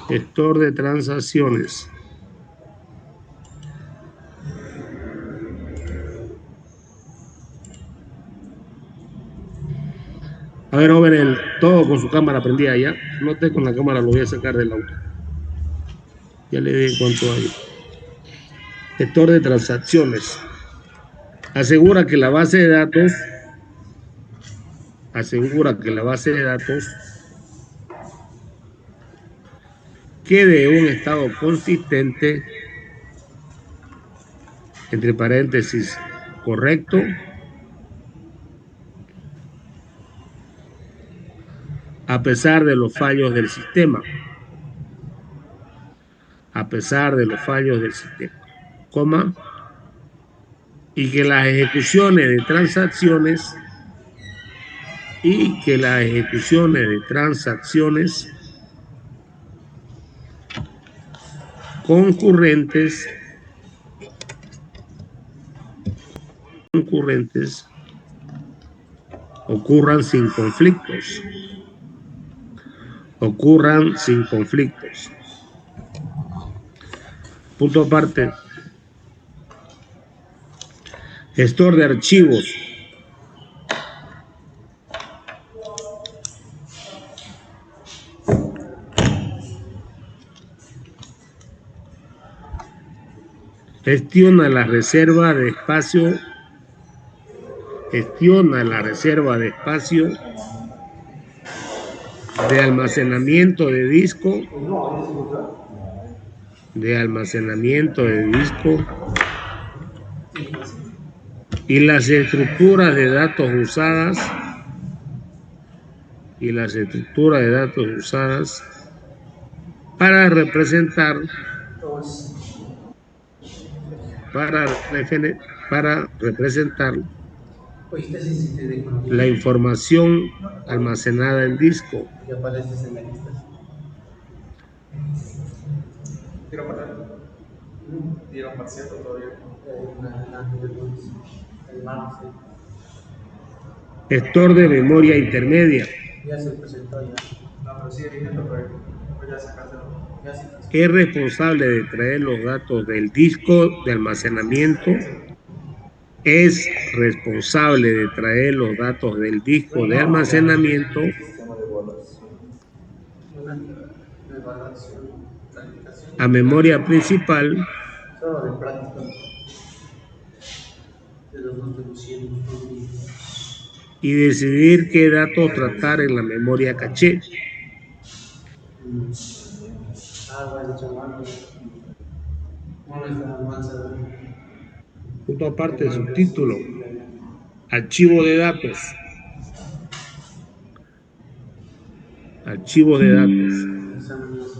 Gestor de transacciones. A ver, joven, todo con su cámara prendida ya. No esté con la cámara, lo voy a sacar del auto. Ya le dije cuánto hay. Gestor de transacciones. Asegura que la base de datos quede en un estado consistente, entre paréntesis, correcto, a pesar de los fallos del sistema. A pesar de los fallos del sistema, coma, y que las ejecuciones de transacciones concurrentes ocurran sin conflictos. Punto aparte. Gestor de archivos. Gestiona la reserva de espacio de almacenamiento de disco y las estructuras de datos usadas para representar la información almacenada en disco. Gestor de memoria intermedia. Es responsable de traer los datos del disco de almacenamiento. A memoria principal y decidir qué datos tratar en la memoria caché. Punto aparte, subtítulo. Archivo de datos.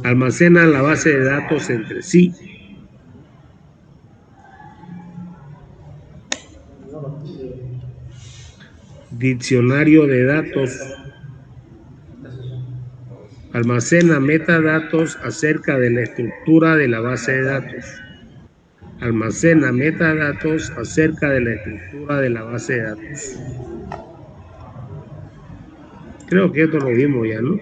Almacenan la base de datos entre sí. Diccionario de datos. Almacena metadatos acerca de la estructura de la base de datos. Creo que esto lo vimos ya, ¿no?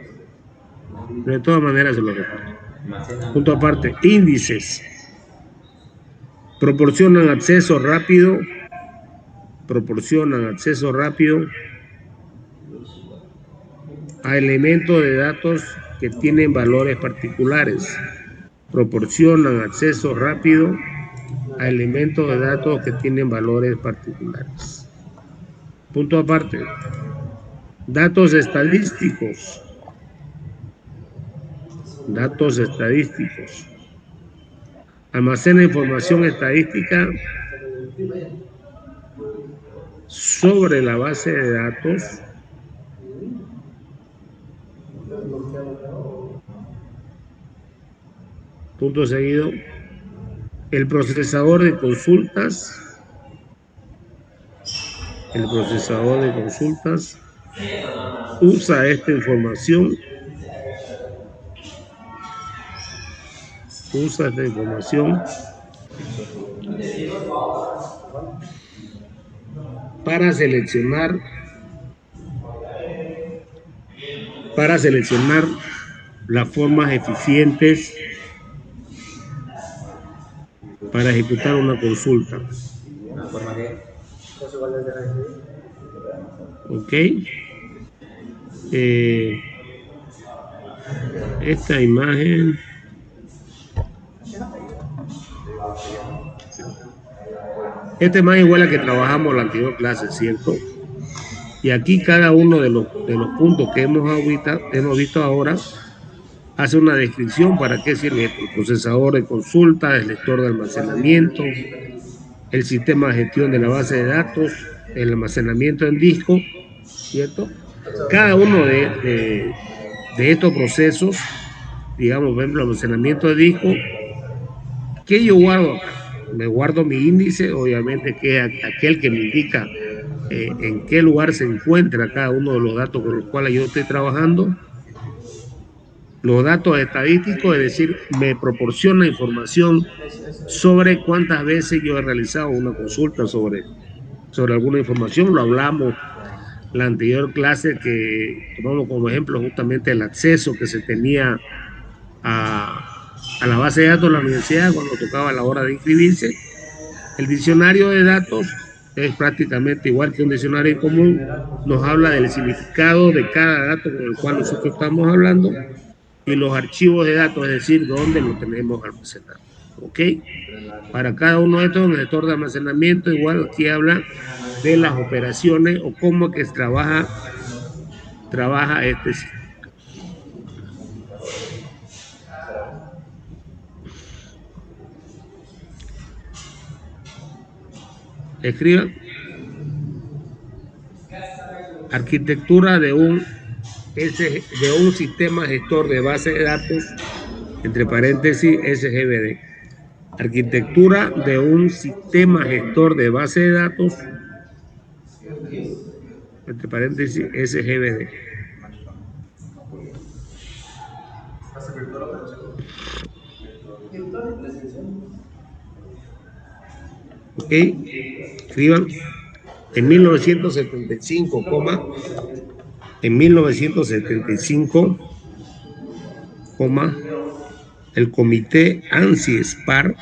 Pero de todas maneras se lo repito. Punto aparte, índices. Proporcionan acceso rápido a elementos de datos que tienen valores particulares. Punto aparte. Datos estadísticos. Almacena información estadística sobre la base de datos punto seguido. El procesador de consultas usa esta información para seleccionar las formas eficientes para ejecutar una consulta. Ok. Esta imagen. Esta imagen igual a la que trabajamos la anterior clase, ¿cierto? Y aquí cada uno de los puntos que hemos visto ahora hace una descripción para qué sirve esto: el procesador de consulta, el lector de almacenamiento, el sistema de gestión de la base de datos, el almacenamiento en disco, ¿cierto? Cada uno de estos procesos, digamos, por ejemplo, almacenamiento de disco, ¿qué yo guardo acá? Me guardo mi índice, obviamente, que es aquel que me indica en qué lugar se encuentra cada uno de los datos con los cuales yo estoy trabajando. Los datos estadísticos, es decir, me proporciona información sobre cuántas veces yo he realizado una consulta sobre alguna información. Lo hablamos la anterior clase, que tomamos como ejemplo justamente el acceso que se tenía a la base de datos de la universidad cuando tocaba la hora de inscribirse. El diccionario de datos es prácticamente igual que un diccionario común, nos habla del significado de cada dato con el cual nosotros estamos hablando, y los archivos de datos, es decir, dónde lo tenemos almacenado. ¿Ok? Para cada uno de estos, en el gestor de almacenamiento, igual aquí habla de las operaciones o cómo que trabaja este sistema. Escriba: arquitectura de un sistema gestor de base de datos, entre paréntesis, SGBD. Arquitectura de un sistema gestor de base de datos, entre paréntesis, SGBD. Ok, escriban: en 1975, en 1975, el comité ANSI-SPAR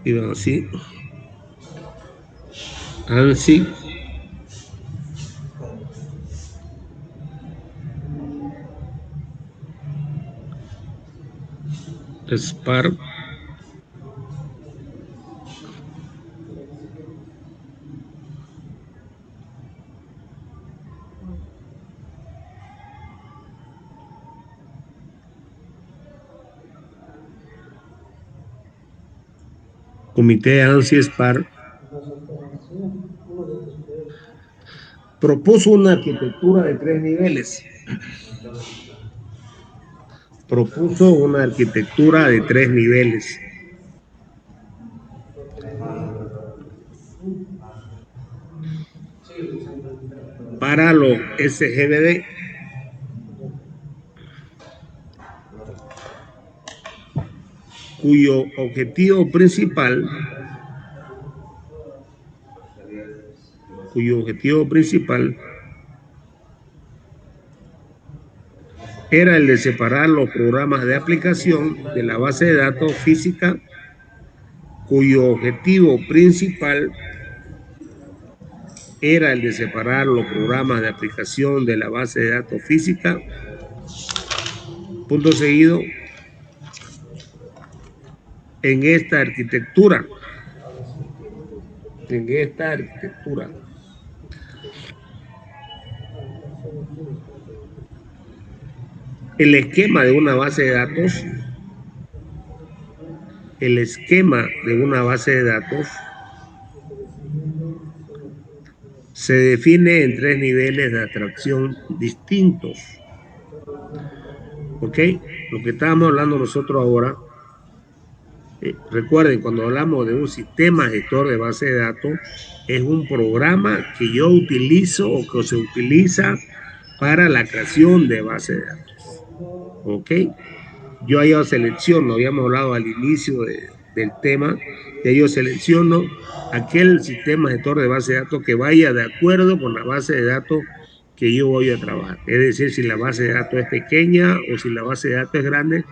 iban así, ANSI SPAR comité ANSI-SPAR propuso una arquitectura de 3 niveles. Propuso una arquitectura de 3 niveles para los SGBD, cuyo objetivo principal era el de separar los programas de aplicación de la base de datos física, cuyo objetivo principal era el de separar los programas de aplicación de la base de datos física, punto seguido, en esta arquitectura. El esquema de una base de datos, se define en 3 niveles de abstracción distintos. ¿Ok? Lo que estábamos hablando nosotros ahora Recuerden, cuando hablamos de un sistema gestor de base de datos, es un programa que yo utilizo o que se utiliza para la creación de base de datos. ¿Ok? Yo ahí selecciono, habíamos hablado al inicio del tema, que yo selecciono aquel sistema gestor de base de datos que vaya de acuerdo con la base de datos que yo voy a trabajar. Es decir, si la base de datos es pequeña o si la base de datos es grande,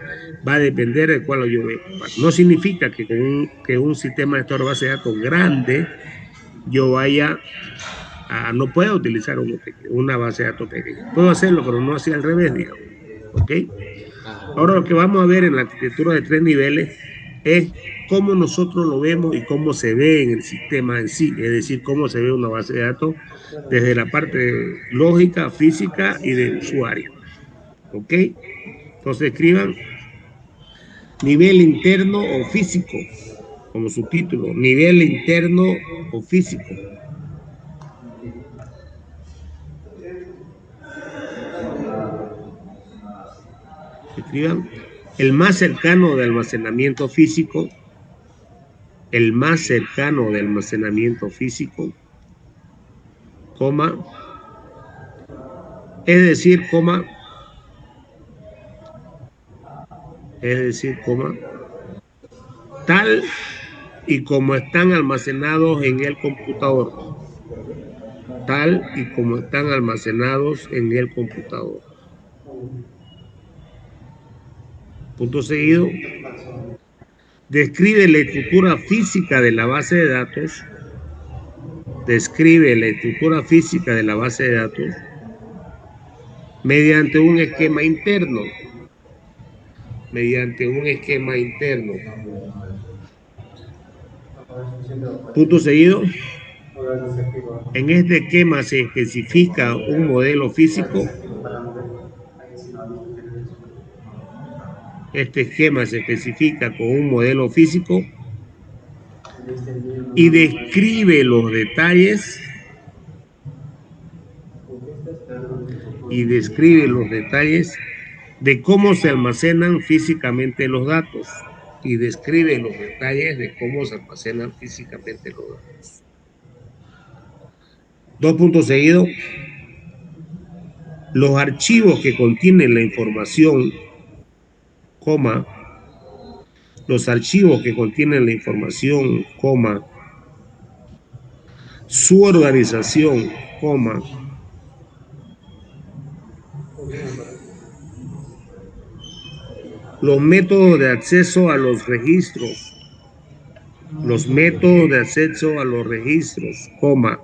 va a depender de cuál yo voy a ocupar. No significa que con un sistema gestor de base de datos grande yo vaya no pueda utilizar una base de datos pequeña. Puedo hacerlo, pero no así al revés, digamos. ¿Ok? Ahora lo que vamos a ver en la arquitectura de 3 niveles es cómo nosotros lo vemos y cómo se ve en el sistema en sí, es decir, cómo se ve una base de datos desde la parte lógica, física y de usuario. ¿Ok? Entonces escriban nivel interno o físico, como subtítulo, nivel interno o físico. Escriban el más cercano de almacenamiento físico, el más cercano de almacenamiento físico, coma, es decir, coma, tal y como están almacenados en el computador, tal y como están almacenados en el computador. Punto seguido, describe la estructura física de la base de datos, describe la estructura física de la base de datos mediante un esquema interno, mediante un esquema interno. Punto seguido, en este esquema se especifica un modelo físico. Este esquema se especifica con un modelo físico y describe los detalles de cómo se almacenan físicamente los datos y describe los detalles de cómo se almacenan físicamente los datos. Dos puntos seguidos. Los archivos que contienen la información, coma, los archivos que contienen la información, coma, su organización, coma, los métodos de acceso a los registros, coma,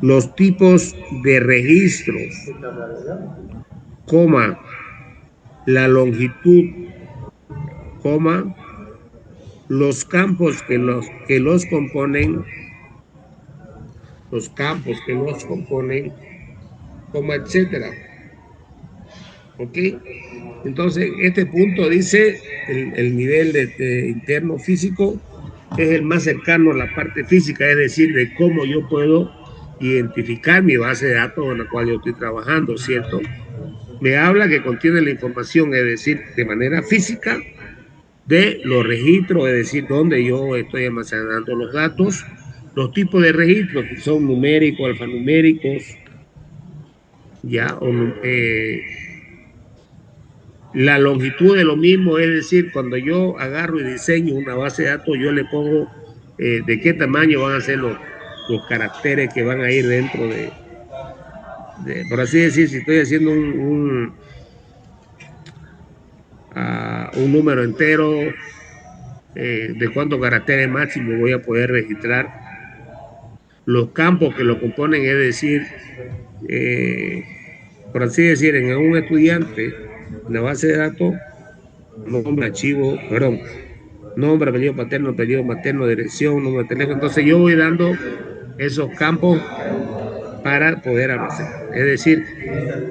los tipos de registros, coma, la longitud, coma, los campos que los componen, coma, etcétera. ¿Ok? Entonces, este punto dice el nivel de interno físico es el más cercano a la parte física, es decir, de cómo yo puedo identificar mi base de datos en la cual yo estoy trabajando, ¿cierto? Me habla que contiene la información, es decir, de manera física, de los registros, es decir, donde yo estoy almacenando los datos, los tipos de registros que son numéricos, alfanuméricos, ya, la longitud de lo mismo, es decir, cuando yo agarro y diseño una base de datos, yo le pongo de qué tamaño van a ser los caracteres que van a ir dentro por así decir, si estoy haciendo un número entero, de cuántos caracteres máximo voy a poder registrar, los campos que lo componen, es decir, por así decir, en un estudiante, en la base de datos, nombre, archivo, perdón, nombre, apellido materno, dirección, número de teléfono. Entonces yo voy dando esos campos para poder almacenar. Es decir,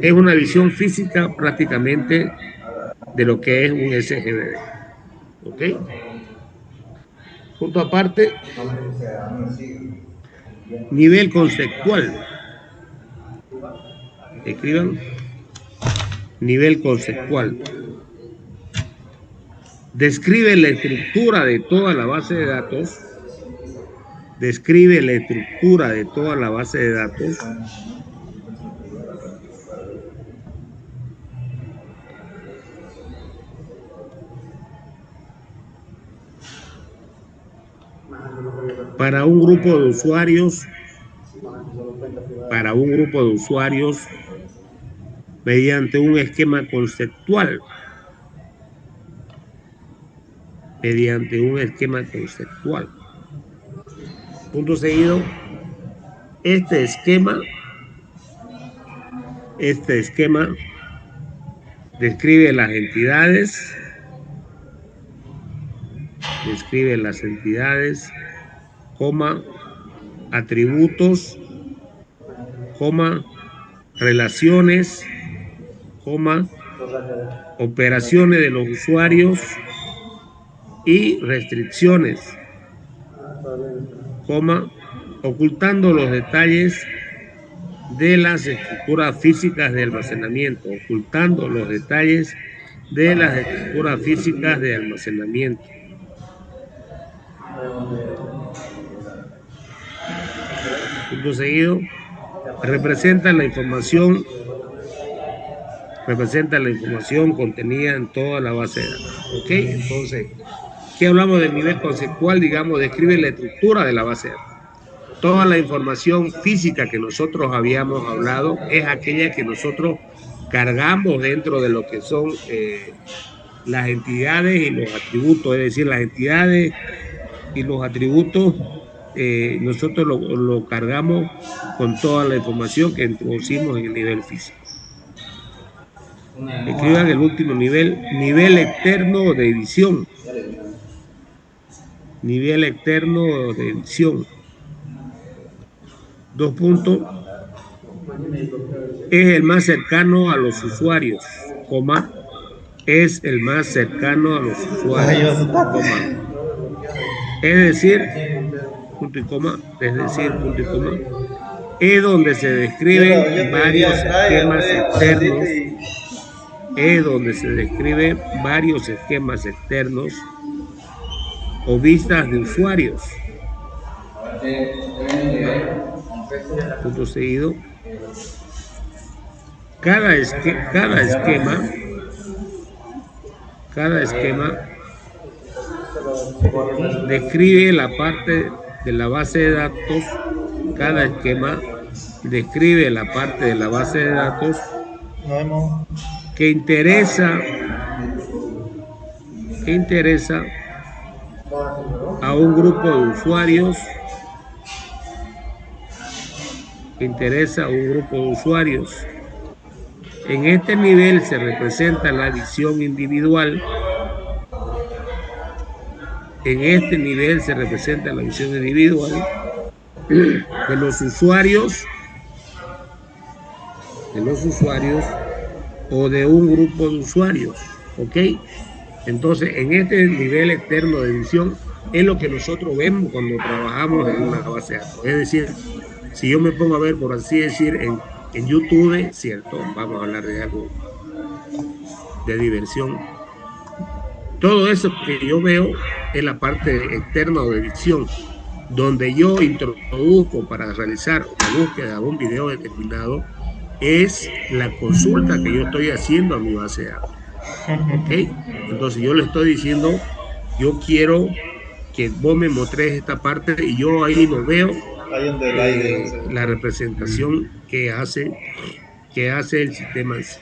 es una visión física prácticamente de lo que es un SGBD. ¿Ok? Punto aparte, nivel conceptual. Escriban nivel conceptual. Describe la estructura de toda la base de datos. Describe la estructura de toda la base de datos. Para un grupo de usuarios, mediante un esquema conceptual. Punto seguido, este esquema describe las entidades, coma, atributos, coma, relaciones, coma, operaciones de los usuarios y restricciones, coma, ocultando los detalles de las estructuras físicas de almacenamiento, Punto seguido, representa la información contenida en toda la base de datos. ¿Ok? Entonces, ¿qué hablamos del nivel conceptual? Digamos, describe la estructura de la base de datos. Toda la información física que nosotros habíamos hablado es aquella que nosotros cargamos dentro de lo que son las entidades y los atributos, es decir, las entidades y los atributos, nosotros lo cargamos con toda la información que introducimos en el nivel físico. Escriban el último nivel, nivel externo de edición. Dos puntos. Es el más cercano a los usuarios, coma, es decir, punto y coma, es donde se describen varios esquemas externos, o vistas de usuarios. Punto seguido. Cada esquema describe la parte de la base de datos. Cada esquema describe la parte de la base de datos que interesa a un grupo de usuarios. En este nivel se representa la visión individual. De los usuarios o de un grupo de usuarios. ¿Ok? Entonces, en este nivel externo de visión es lo que nosotros vemos cuando trabajamos en una base de datos. Es decir, si yo me pongo a ver, por así decir, en YouTube, cierto, vamos a hablar de algo de diversión. Todo eso que yo veo es la parte externa de visión, donde yo introduzco para realizar una búsqueda de un video determinado, es la consulta que yo estoy haciendo a mi base de datos. ¿Ok? Entonces yo le estoy diciendo, yo quiero que vos me mostres esta parte y yo ahí lo veo, la representación que hace el sistema en sí.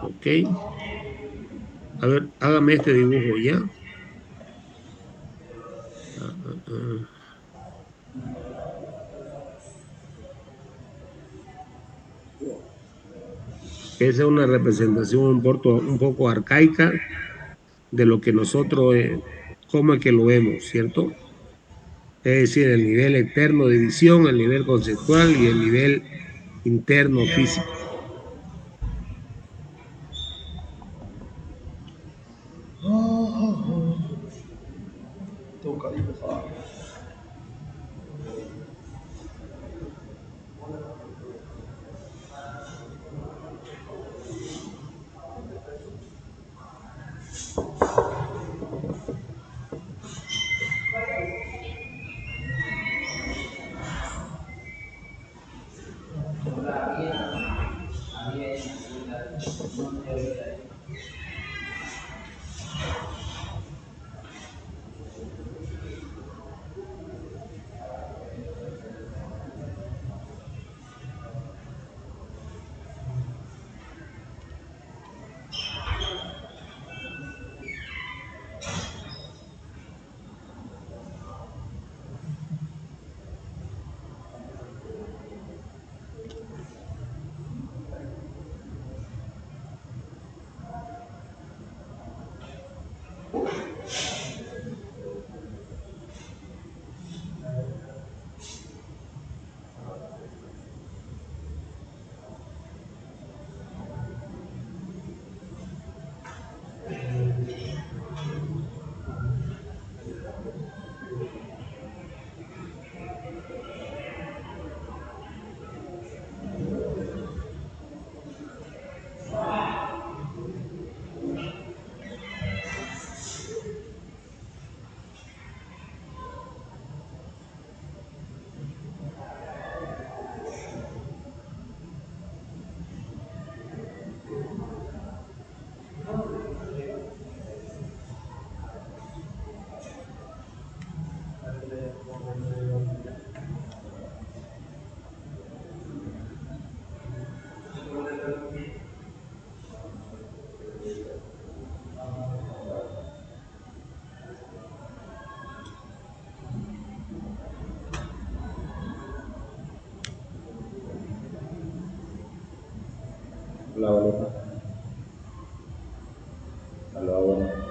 Ok. A ver, hágame este dibujo ya. Esa es una representación un poco arcaica de lo que nosotros, cómo es que lo vemos, ¿cierto? Es decir, el nivel externo de visión, el nivel conceptual y el nivel interno físico. La boleta. Aló, bueno.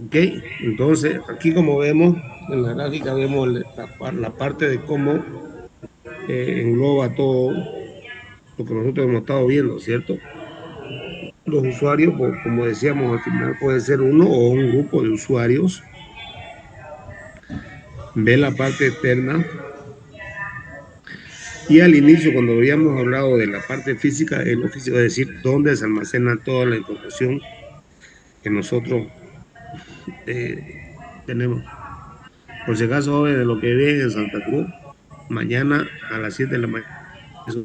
¿Ok? Entonces, aquí como vemos, en la gráfica vemos la parte de cómo engloba todo lo que nosotros hemos estado viendo, ¿cierto? Los usuarios, como decíamos, al final puede ser uno o un grupo de usuarios. Ve la parte externa. Y al inicio, cuando habíamos hablado de la parte física, es lo físico, es decir, dónde se almacena toda la información que nosotros eh, tenemos. Por si acaso, jóvenes, de lo que ven en Santa Cruz, mañana a las 7 de la mañana es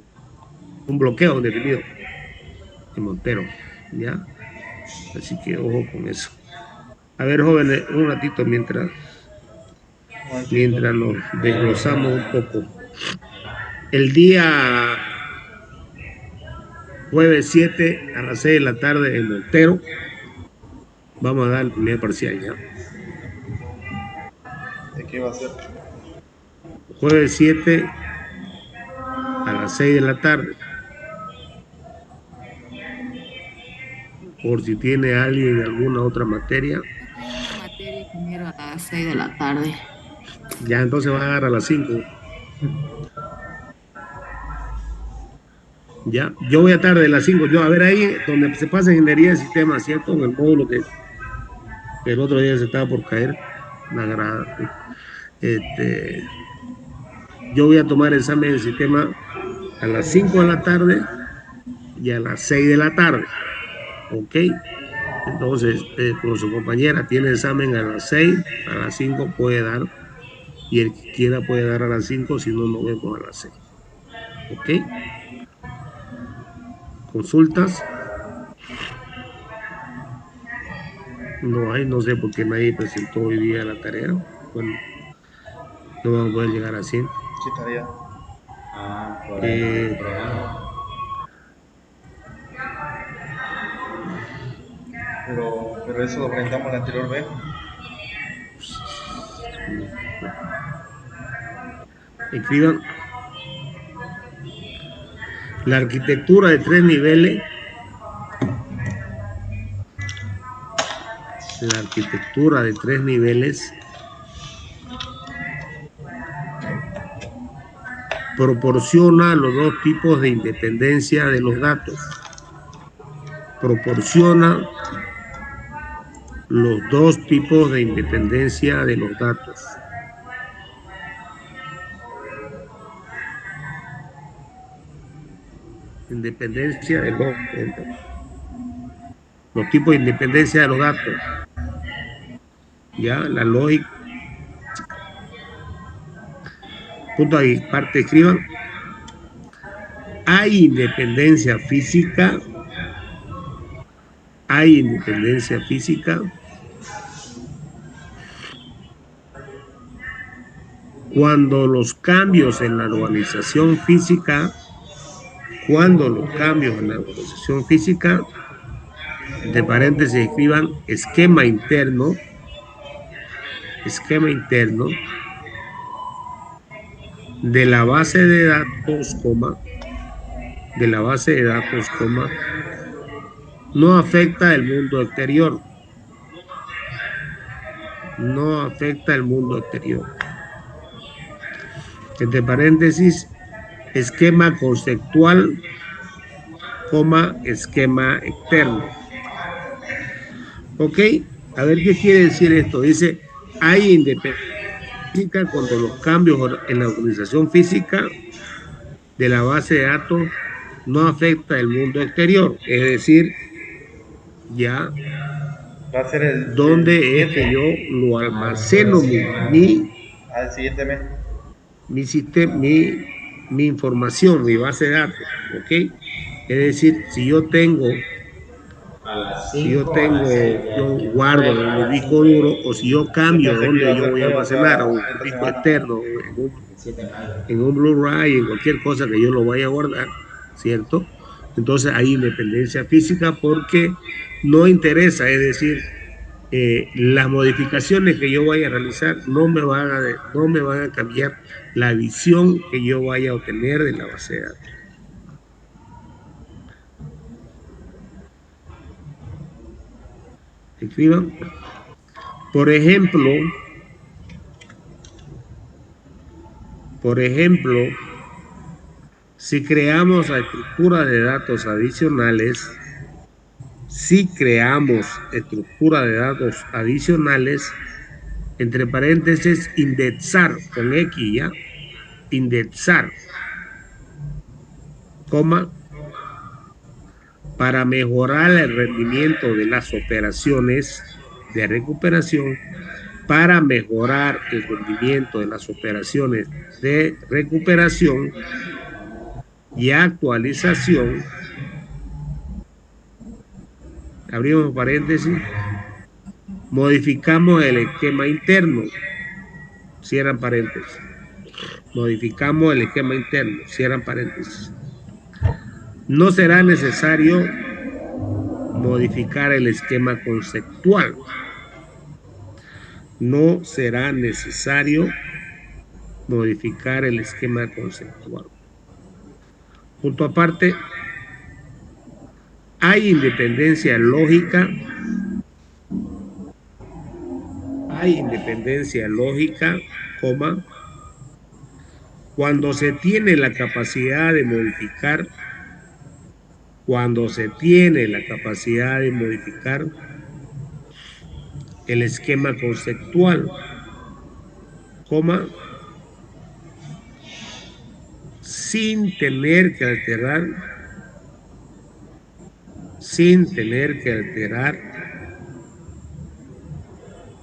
un bloqueo definido en Montero, ¿ya? Así que ojo con eso. A ver, jóvenes, un ratito No entiendo. mientras nos desglosamos un poco. El día jueves 7 a las 6 de la tarde en Montero, vamos a dar el primer parcial, ¿ya? ¿De qué va a ser? Jueves 7 a las 6 de la tarde, por si tiene alguien alguna otra materia, Yo tengo una materia primero a las 6 de la tarde. ya entonces va a dar a las 5. Ya, yo voy a tarde a las 5. Yo, a ver ahí donde se pasa ingeniería de sistemas, ¿cierto? En el módulo que el otro día se estaba por caer, la grada. Este, yo voy a tomar examen de sistema a las 5 de la tarde y a las 6 de la tarde, ¿ok? Entonces, con su compañera tiene examen a las 6, a las 5 puede dar, y el que quiera puede dar a las 5, si no, nos vemos a las 6, ¿ok? Consultas, no hay, no sé por qué nadie presentó hoy día la tarea. Bueno, no vamos a poder llegar a 100. ¿Qué tarea? Ah, por ahí no Eh, entregado. Pero eso lo presentamos la anterior vez. Escriban la arquitectura de 3 niveles, la arquitectura de 3 niveles proporciona los dos tipos de independencia de los datos. Proporciona los dos tipos de independencia de los datos. Independencia de los tipos de independencia de los datos. Ya, la lógica. Punto ahí, parte, escriban. Hay independencia física cuando los cambios en la organización física, de paréntesis escriban esquema interno de la base de datos, no afecta el mundo exterior, no afecta el mundo exterior. Entre paréntesis, esquema conceptual, esquema externo. ¿Ok? A ver qué quiere decir esto. Dice, hay independencia cuando los cambios en la organización física de la base de datos no afecta el mundo exterior. Es decir, ya Va a ser el donde es que siguiente. yo lo almaceno Al siguiente mes. mi sistema, mi información, mi base de datos, ¿ok? Es decir, A las si yo 5 o a las 6. tengo, yo Por guardo ahí, en a mi las disco 5. duro, o si yo Yo cambio pensé que iba donde a yo ser voy a todo almacenar, a un esta disco semana. externo, en un Blu-ray, en cualquier cosa que yo lo vaya a guardar, ¿cierto? Entonces hay independencia física porque no interesa, es decir, las modificaciones que yo vaya a realizar no me van a cambiar la visión que yo vaya a obtener de la base de datos. Escriban. Por ejemplo, si creamos estructuras de datos adicionales, entre paréntesis, indexar con X, ¿ya? Indexar, coma, para mejorar el rendimiento de las operaciones de recuperación, para mejorar el rendimiento de las operaciones de recuperación y actualización, abrimos paréntesis, modificamos el esquema interno, cierran paréntesis, modificamos el esquema interno, cierran paréntesis. No será necesario modificar el esquema conceptual. No será necesario modificar el esquema conceptual. Punto aparte, hay independencia lógica, coma, cuando se tiene la capacidad de modificar, el esquema conceptual, coma, sin tener que alterar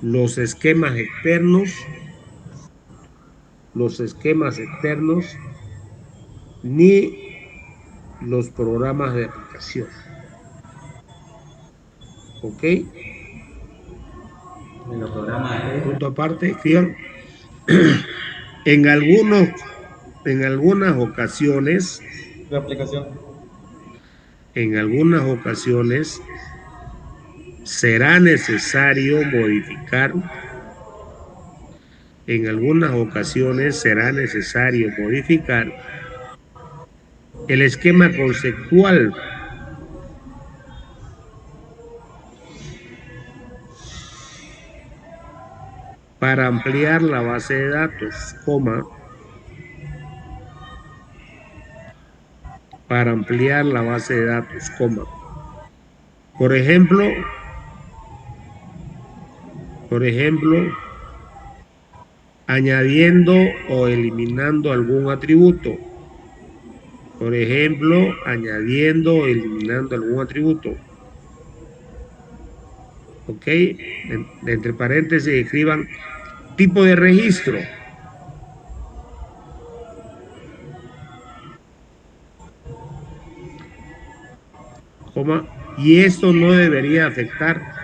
los esquemas externos ni los programas de aplicación. ¿Ok? En los programas de... Punto aparte, ¿sí? En algunas ocasiones, La aplicación. será necesario modificar el esquema conceptual para ampliar la base de datos, coma, Por ejemplo, añadiendo o eliminando algún atributo. ¿Ok? Entre paréntesis escriban tipo de registro. Coma, y esto no debería afectar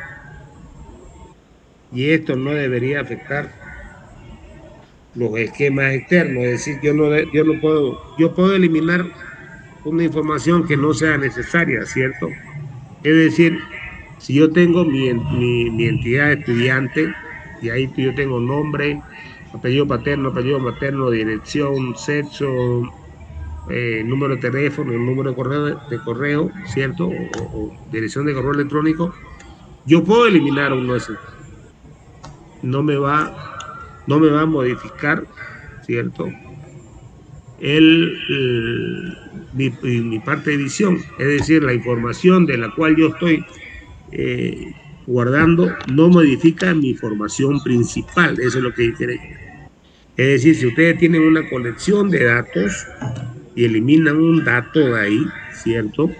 los esquemas externos. Es decir, yo puedo eliminar una información que no sea necesaria, ¿cierto? Es decir, si yo tengo mi entidad de estudiante, y ahí yo tengo nombre, apellido paterno, apellido materno, dirección, sexo, número de teléfono, número de correo, ¿cierto? O dirección de correo electrónico, yo puedo eliminar uno de esos. No me va a modificar, ¿cierto? Mi parte de visión, es decir, la información de la cual yo estoy guardando no modifica mi información principal, eso es lo que quiere decir. Es decir, si ustedes tienen una colección de datos y eliminan un dato de ahí, ¿cierto?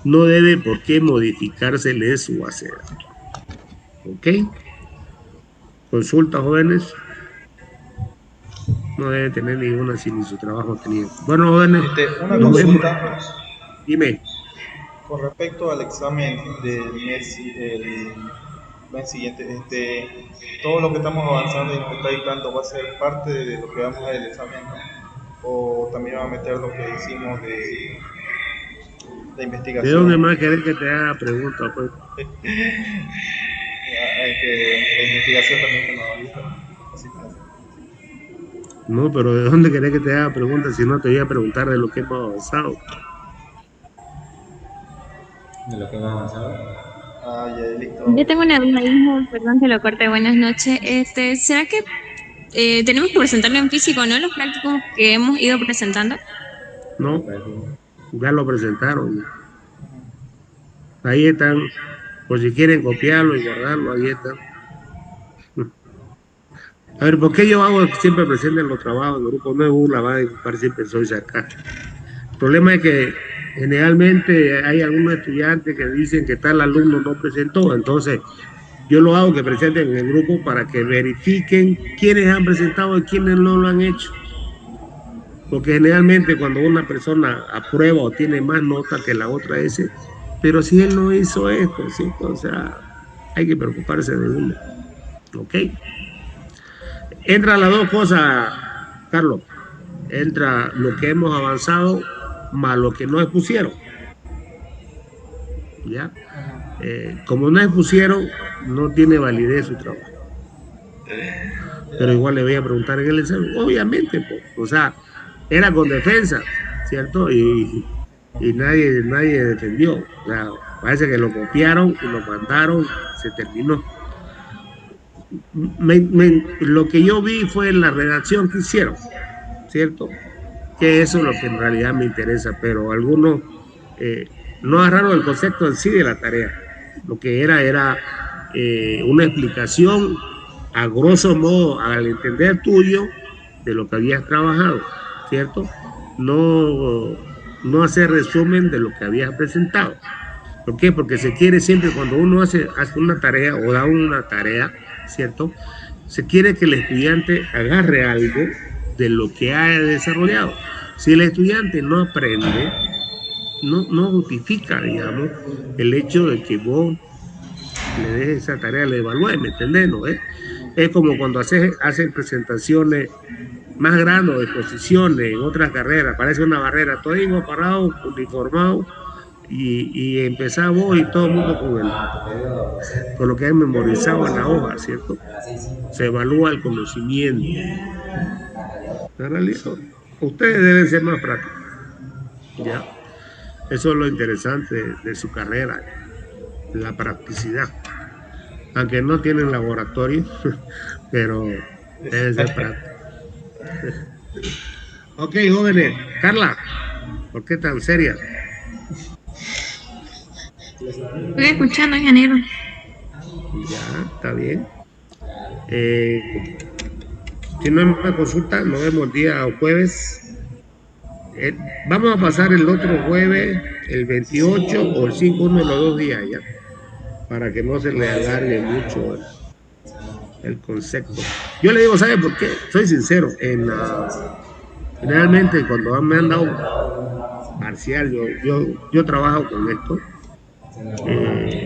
No debe por qué modificársele su base de datos. ¿Ok? Consulta, jóvenes. No debe tener ninguna si ni su trabajo tenía. Bueno, jóvenes. Una consulta. Dime. Con respecto al examen del mes, el mes siguiente, todo lo que estamos avanzando y nos está dictando va a ser parte de lo que vamos a ver el examen, ¿no? O también va a meter lo que hicimos de investigación. ¿De dónde más querés que te haga preguntas, pues? Que la investigación también que nos avisa. No, pero ¿de dónde querés que te haga preguntas si no te voy a preguntar de lo que hemos avanzado? ¿De lo que hemos avanzado? Ah, ya, listo. Yo tengo una duda, hijo, perdón que lo corte, buenas noches. ¿Será que tenemos que presentarlo en físico, no? Los prácticos que hemos ido presentando. No, ya lo presentaron. Ya. Ahí están, por si quieren copiarlo y guardarlo, ahí están. A ver, ¿por qué yo hago que siempre presenten los trabajos en grupo? No es burla, va a disculpar, siempre soy sarcástico. El problema es que generalmente hay algunos estudiantes que dicen que tal alumno no presentó, entonces yo lo hago que presenten en el grupo para que verifiquen quiénes han presentado y quiénes no lo han hecho. Porque generalmente cuando una persona aprueba o tiene más nota que la otra ese, pero si él no hizo esto, ¿sí? O sea, hay que preocuparse de uno. ¿Ok? Entra las dos cosas, Carlos. Entra lo que hemos avanzado más lo que no expusieron. ¿Ya? Como no expusieron, no tiene validez su trabajo. Pero igual le voy a preguntar en el examen. Obviamente, pues, o sea, era con defensa, ¿cierto? Y nadie defendió. O sea, parece que lo copiaron y lo mandaron, se terminó. Lo que yo vi fue la redacción que hicieron, ¿cierto? Que eso es lo que en realidad me interesa, pero algunos no agarraron el concepto en sí de la tarea. Lo que era una explicación a grosso modo, al entender tuyo, de lo que habías trabajado, ¿cierto? No, no hacer resumen de lo que habías presentado. ¿Por qué? Porque se quiere siempre, cuando uno hace una tarea o da una tarea, ¿cierto? Se quiere que el estudiante agarre algo de lo que ha desarrollado. Si el estudiante no aprende, no justifica, digamos, el hecho de que vos le dejes esa tarea, le evalúes, ¿me entendés? ¿No? Es como cuando hacen presentaciones más grandes o exposiciones en otras carreras, parece una barrera, todo igual parado, uniformado, y empezamos y todo el mundo con lo que hay memorizado en la hoja, ¿cierto? Se evalúa el conocimiento. En realidad, ustedes deben ser más prácticos, ¿ya? Eso es lo interesante de su carrera, la practicidad. Aunque no tienen laboratorio, pero deben ser prácticos. Ok, jóvenes. Carla, ¿por qué tan seria? Estoy escuchando, ingeniero. Ya, está bien. Si no hay más consulta, nos vemos el día jueves. Vamos a pasar el otro jueves, el 28 o el 5, uno de los 2 días ya, para que no se le alargue mucho el concepto. Yo le digo, ¿sabe por qué? Soy sincero, realmente cuando me han dado parcial, yo trabajo con esto,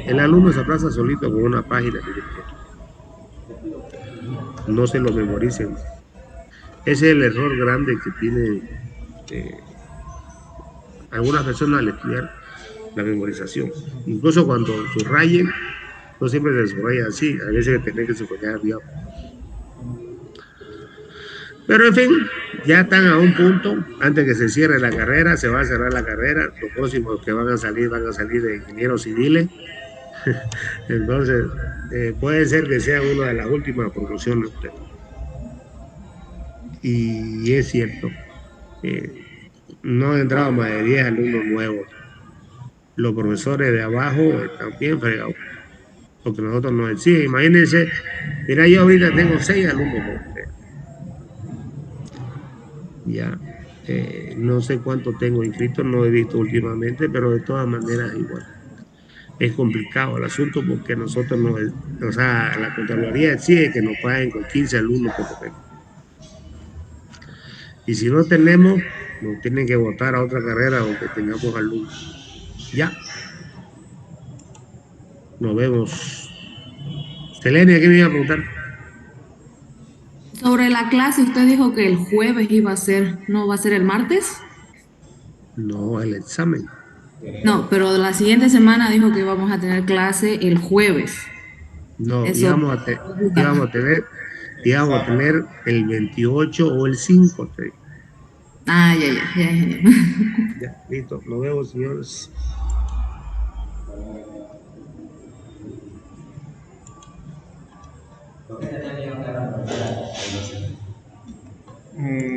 el alumno se aplaza solito con una página que yo quiero. No se lo memoricen. Ese es el error grande que tiene algunas personas al estudiar la memorización. Incluso cuando subrayen, no siempre se subraya así, a veces tienen que subrayar bien. Pero en fin, ya están a un punto, antes que se cierre la carrera, se va a cerrar la carrera, los próximos que van a salir de ingenieros civiles. Entonces, puede ser que sea una de las últimas promociones. Y es cierto, no han entrado más de 10 alumnos nuevos. Los profesores de abajo están bien fregados, porque nosotros nos exigen. Imagínense, mira, yo ahorita tengo 6 alumnos por ustedes. Ya, no sé cuánto tengo inscritos, no he visto últimamente, pero de todas maneras igual. Es complicado el asunto porque nosotros o sea, la Contraloría exige que nos paguen con 15 alumnos por lo menos. Y si no tenemos, nos tienen que votar a otra carrera donde tengamos alumnos. Ya. Nos vemos. Selenia, ¿qué me iba a preguntar? Sobre la clase, usted dijo que el jueves iba a ser, ¿no va a ser el martes? No, el examen. No, pero la siguiente semana dijo que íbamos a tener clase el jueves. No, Eso. íbamos a tener el 28 o el 5. Ah, ya, ya, ya, ingeniero. Ya, listo. Nos vemos, señores. Mm,